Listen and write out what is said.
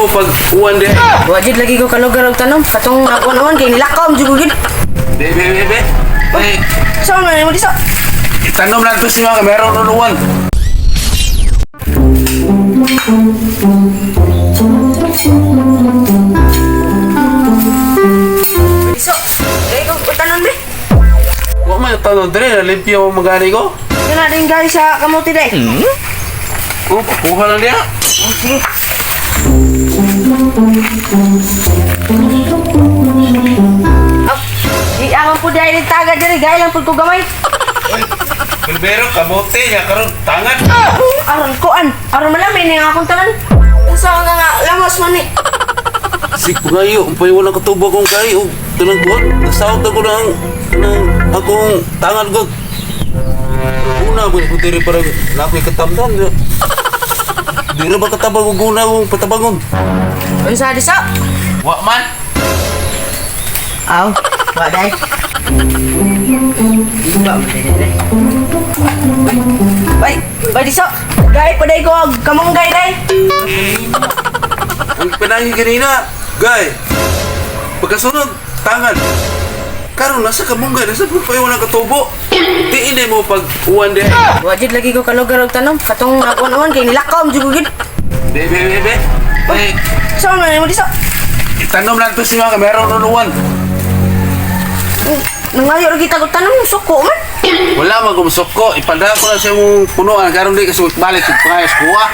mo pag uwan di. Wajid lagi ko kalugar og tanom. Katong nakuan-uwan kay nilakaw jud gid. Be. Eh, Saan man mo diso? tanom lang to si mga meron ng uwan. Diso. Kay ko tanom be. Huwag man tanong dre, nalimpyo mo magani ko. Kana din guys sa kamuti day. Oh, kuha lang niya. Sige. Oh, di aman po dahil yung tagad dyan, gaya lang po ko gamay. Bilbero, kamote, ya karon tangan. Aron koan, aron malamin yung akong tanan. Saan nga lamas man eh. Sig pangayo, umpay wala katubo kong kayo. Tanang buwan, nasahot ako ng akong tangan ko. Una ba ko diri para nakoy katamdan. Di ra ba katabag og una kong patabangon? Unsa diso? Wa man. Aw, wa day. Iba mo day. Bay diso. Gay pa day ko kamong gay day. Ang pinangi ganina, gay. Pagkasunod, tangan. Karon nasa kamunggay, nasa pupay wala katubo. Di inay mo pag uwan di. Wajid lagi ko kalugar og tanom. Katong nakuan-uwan kay nilakaw jud gid. Be. Eh, Saan man mo diso? tanom lang to si mga meron ng uwan. Nangayo lagi tagog tanom suko man. Wala man kumusok ko, ipanda ko na siya mong punuan, karon di kasi balik yung pangayas kuha.